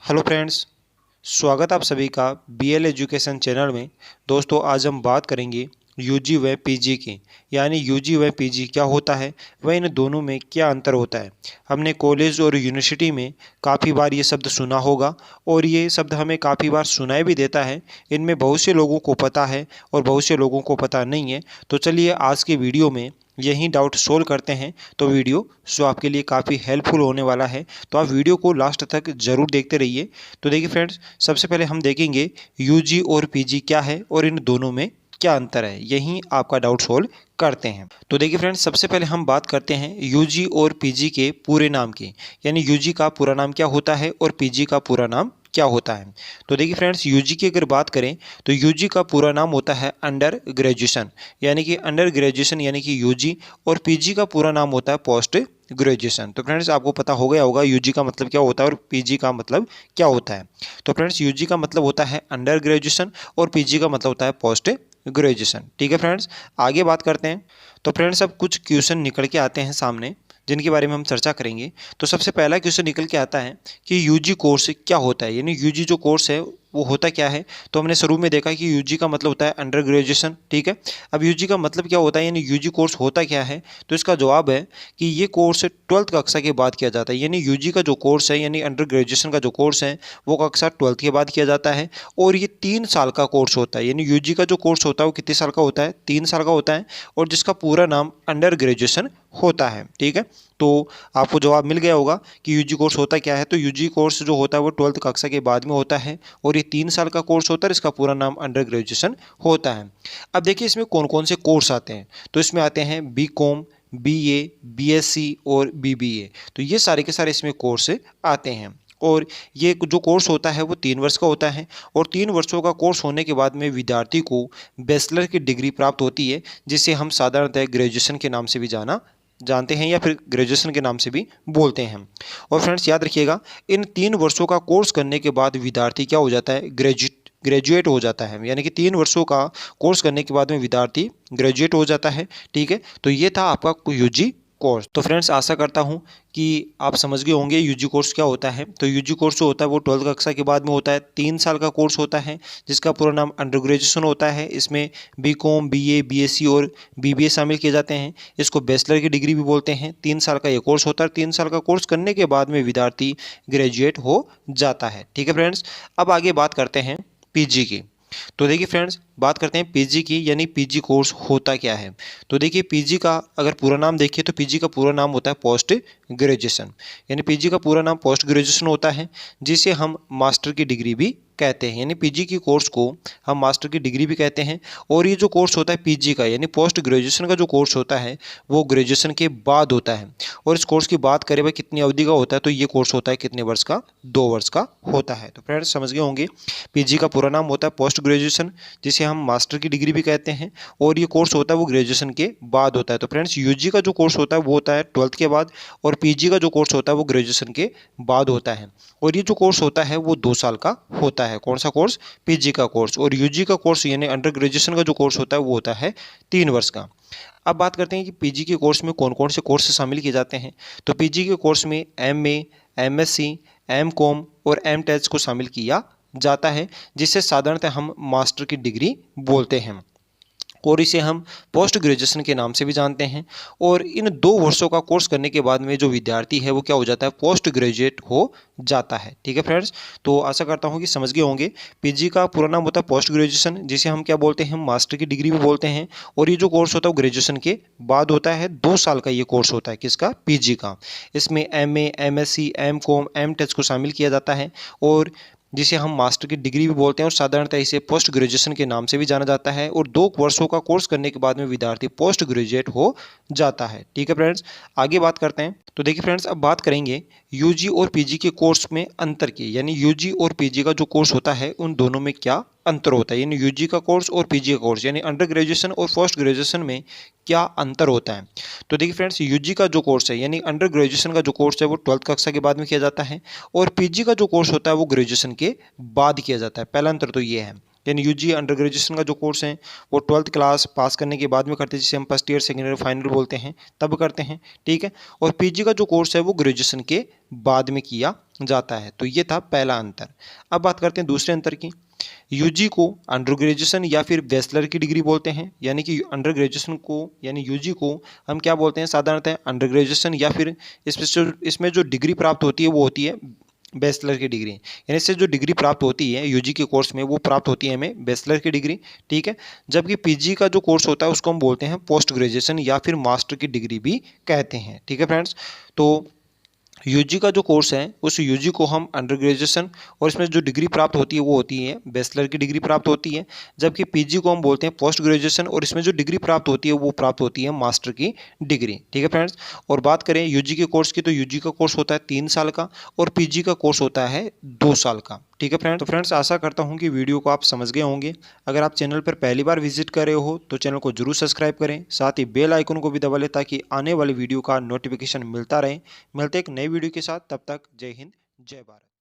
Hello friends, स्वागत आप सभी का बीएल एजुकेशन चैनल में। दोस्तों, आज हम बात करेंगे यूजी व पीजी की, यानी यूजी व पीजी क्या होता है, वह इन दोनों में क्या अंतर होता है। हमने कॉलेज और यूनिवर्सिटी में काफ़ी बार ये शब्द सुना होगा और ये शब्द हमें काफ़ी बार सुनाई भी देता है। इनमें बहुत से लोगों को पता है और बहुत से लोगों को पता नहीं है। तो चलिए आज की वीडियो में यही डाउट सोल्व करते हैं। तो वीडियो सो आपके लिए काफ़ी हेल्पफुल होने वाला है, तो आप वीडियो को लास्ट तक ज़रूर देखते रहिए। तो देखिए फ्रेंड्स, सबसे पहले हम देखेंगे यूजी और पीजी क्या है और इन दोनों में क्या अंतर है, यही आपका डाउट सोल्व करते हैं। तो देखिए फ्रेंड्स, सबसे पहले हम बात करते हैं यूजी और पीजी के पूरे नाम की, यानी यूजी का पूरा नाम क्या होता है और पीजी का पूरा नाम क्या होता है। तो देखिए फ्रेंड्स, यूजी की अगर बात करें तो यूजी का पूरा नाम होता है अंडर ग्रेजुएशन, यानी कि अंडर ग्रेजुएशन यानी कि यूजी, और पीजी का पूरा नाम होता है पोस्ट ग्रेजुएशन। तो फ्रेंड्स, आपको पता हो गया होगा यूजी का मतलब क्या होता है और पीजी का मतलब क्या होता है। तो फ्रेंड्स, यूजी का मतलब होता है अंडर ग्रेजुएशन और पीजी का मतलब होता है पोस्ट ग्रेजुएशन। ठीक है फ्रेंड्स, आगे बात करते हैं। तो फ्रेंड्स, अब कुछ क्वेश्चन निकल के आते हैं सामने, जिनके बारे में हम चर्चा करेंगे। तो सबसे पहला क्वेश्चन निकल के आता है कि यूजी कोर्स क्या होता है, यानी यूजी जो कोर्स है वो होता क्या है। तो हमने शुरू में देखा कि यूजी का मतलब होता है अंडर ग्रेजुएशन। ठीक है, अब यूजी का मतलब क्या होता है, यानी यूजी कोर्स होता क्या है। तो इसका जवाब है कि ये कोर्स 12th कक्षा के बाद किया जाता है, यानी यूजी का जो कोर्स है यानी अंडर ग्रेजुएशन का जो कोर्स है वो कक्षा 12th के बाद किया जाता है। और ये 3 साल का कोर्स होता है, यानी यूजी का जो कोर्स होता है वो कितने साल का होता है, 3 साल का होता है, और जिसका पूरा नाम अंडर ग्रेजुएशन होता है। ठीक है, तो आपको जवाब मिल गया होगा कि यूजी कोर्स होता क्या है। तो यूजी कोर्स जो होता है वो 12th कक्षा के बाद में होता है और ये 3 साल का कोर्स होता है, इसका पूरा नाम अंडर ग्रेजुएशन होता है। अब देखिए इसमें कौन कौन से कोर्स आते हैं। तो इसमें आते हैं बीकॉम, बीए, बीएससी और बीबीए। तो ये सारे के सारे इसमें कोर्स आते हैं। और ये जो कोर्स होता है वो 3 वर्ष का होता है, और 3 वर्षों का कोर्स होने के बाद में विद्यार्थी को बैचलर की डिग्री प्राप्त होती है, जिसे हम साधारणतः ग्रेजुएशन के नाम से भी जानते हैं या फिर ग्रेजुएशन के नाम से भी बोलते हैं। और फ्रेंड्स, याद रखिएगा, इन 3 वर्षों का कोर्स करने के बाद विद्यार्थी क्या हो जाता है, ग्रेजुएट हो जाता है, यानी कि 3 वर्षों का कोर्स करने के बाद में विद्यार्थी ग्रेजुएट हो जाता है। ठीक है, तो ये था आपका यूजी कोर्स। तो फ्रेंड्स, आशा करता हूँ कि आप समझ गए होंगे यूजी कोर्स क्या होता है। तो यूजी कोर्स जो होता है वो 12th कक्षा के बाद में होता है, 3 साल का कोर्स होता है, जिसका पूरा नाम अंडर ग्रेजुएशन होता है। इसमें बीकॉम, बीए, बीएससी और बीबीए शामिल किए जाते हैं। इसको बैचलर की डिग्री भी बोलते हैं। 3 साल का ये कोर्स होता है। 3 साल का कोर्स करने के बाद में विद्यार्थी ग्रेजुएट हो जाता है। ठीक है फ्रेंड्स, अब आगे बात करते हैं पीजी की। तो देखिए फ्रेंड्स, बात करते हैं पीजी की, यानी पीजी कोर्स होता क्या है। तो देखिए पीजी का अगर पूरा नाम देखिए तो पीजी का पूरा नाम होता है पोस्ट ग्रेजुएशन, यानी पीजी का पूरा नाम पोस्ट ग्रेजुएशन होता है, जिसे हम मास्टर की डिग्री भी कहते हैं। यानी पीजी की कोर्स को हम मास्टर की डिग्री भी कहते हैं। और ये जो कोर्स होता है पीजी का, यानी पोस्ट ग्रेजुएशन का जो कोर्स होता है वो ग्रेजुएशन के बाद होता है। और इस कोर्स की बात करें भाई कितनी अवधि का होता है, तो ये कोर्स होता है कितने वर्ष का, 2 वर्ष का होता है। तो फ्रेंड्स, समझ गए होंगे, पीजी का पूरा नाम होता है पोस्ट ग्रेजुएशन, जिसे हम मास्टर की डिग्री भी कहते हैं, और ये कोर्स होता है वो ग्रेजुएशन के बाद होता है। तो फ्रेंड्स, यूजी का जो कोर्स होता है वो होता है 12th के बाद, और पीजी का जो कोर्स होता है वो ग्रेजुएशन के बाद होता है। और ये जो कोर्स होता है वो 2 साल का होता है। कौन सा कोर्स, पीजी का कोर्स। और यूजी का कोर्स यानी अंडर ग्रेजुएशन का जो कोर्स होता है वो होता है 3 वर्ष का। अब बात करते हैं कि पीजी के कोर्स में कौन कौन से कोर्स शामिल किए जाते हैं। तो पीजी के कोर्स में एमए, एमएससी, एमकॉम और एमटेच को शामिल किया जाता है, जिससे साधारणतः हम मास्टर की डिग्री बोलते हैं, और इसे हम पोस्ट ग्रेजुएशन के नाम से भी जानते हैं। और इन 2 वर्षों का कोर्स करने के बाद में जो विद्यार्थी है वो क्या हो जाता है, पोस्ट ग्रेजुएट हो जाता है। ठीक है फ्रेंड्स, तो आशा करता हूँ कि समझ गए होंगे। पीजी का पूरा नाम होता है पोस्ट ग्रेजुएशन, जिसे हम क्या बोलते हैं, मास्टर की डिग्री भी बोलते हैं। और ये जो कोर्स होता है वो ग्रेजुएशन के बाद होता है, 2 साल का ये कोर्स होता है, किसका, पीजी का। इसमें एमए, एमएससी, एमकॉम, एमटेच को शामिल किया जाता है, और जिसे हम मास्टर की डिग्री भी बोलते हैं, और साधारणतः इसे पोस्ट ग्रेजुएशन के नाम से भी जाना जाता है। और 2 वर्षों का कोर्स करने के बाद में विद्यार्थी पोस्ट ग्रेजुएट हो जाता है। ठीक है फ्रेंड्स, आगे बात करते हैं। तो देखिए फ्रेंड्स, अब बात करेंगे यूजी और पीजी के कोर्स में अंतर की, यानी यूजी और पीजी का जो कोर्स होता है उन दोनों में क्या अंतर होता है, यानी यूजी का कोर्स और पीजी का कोर्स, यानी अंडर ग्रेजुएशन और पोस्ट ग्रेजुएशन में क्या अंतर होता है। तो देखिए फ्रेंड्स, यूजी का जो कोर्स है यानी अंडर ग्रेजुएशन का जो कोर्स है वो 12th कक्षा के बाद में किया जाता है, और पीजी का जो कोर्स होता है वो ग्रेजुएशन के बाद किया जाता है। पहला अंतर तो ये है, यानी यूजी अंडर ग्रेजुएशन का जो कोर्स है वो 12th क्लास पास करने के बाद में करते हैं, जिसे हम first year second year final बोलते हैं, तब करते हैं। ठीक है, और पीजी का जो कोर्स है वो ग्रेजुएशन के बाद में किया जाता है। तो ये था पहला अंतर। अब बात करते हैं दूसरे अंतर की। यूजी को अंडर ग्रेजुएशन या फिर बैचलर की डिग्री बोलते हैं, यानी कि अंडर ग्रेजुएशन को यानी यूजी को हम क्या बोलते हैं साधारणतः अंडर ग्रेजुएशन, या फिर इसमें जो डिग्री प्राप्त होती है वो होती है बैचलर की डिग्री, यानी इससे जो डिग्री प्राप्त होती है यूजी के कोर्स में वो प्राप्त होती है हमें बैचलर की डिग्री। ठीक है, जबकि पीजी का जो कोर्स होता है उसको हम बोलते हैं पोस्ट ग्रेजुएशन या फिर मास्टर की डिग्री भी कहते हैं। ठीक है फ्रेंड्स, तो यूजी का जो कोर्स है उस यूजी को हम अंडर ग्रेजुएशन, और इसमें जो डिग्री प्राप्त होती है वो होती है बैचलर की डिग्री प्राप्त होती है, जबकि पीजी को हम बोलते हैं पोस्ट ग्रेजुएशन, और इसमें जो डिग्री प्राप्त होती है वो प्राप्त होती है मास्टर की डिग्री। ठीक है फ्रेंड्स, और बात करें यूजी के कोर्स की, तो यूजी का कोर्स होता है 3 साल का और पीजी का कोर्स होता है 2 साल का। ठीक है फ्रेंड्स, तो फ्रेंड्स आशा करता हूँ कि वीडियो को आप समझ गए होंगे। अगर आप चैनल पर पहली बार विजिट कर रहे हो तो चैनल को जरूर सब्सक्राइब करें, साथ ही बेल आइकन को भी दबा लें ताकि आने वाली वीडियो का नोटिफिकेशन मिलता रहे। मिलते एक नई वीडियो के साथ, तब तक जय हिंद जय भारत।